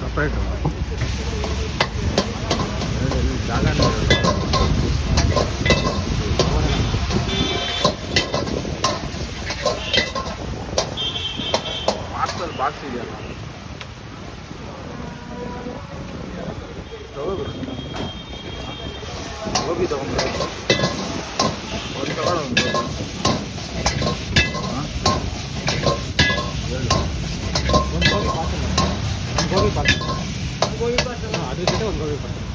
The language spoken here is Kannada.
ಸಪ್ರೇಟು ಜಾಗ ಮಾಸ್ಟರ್ ಬಾಕ್ಸ್ ಇದೆಯಲ್ಲ ಹೋಗಿ ತಗೊಂಡ್ರೆ ಒಂದು ತಗೊಳ್ಳೋ ಒಂದು ಗೋಬಿ ಪಾರ್ಸಲ್ ಒಂದು ಗೋಬಿ ಪಾರ್ಸಲ್ ಅದ್ರ ಜೊತೆ ಒಂದು ಗೋಬಿ ಪಾರ್ಸಲ್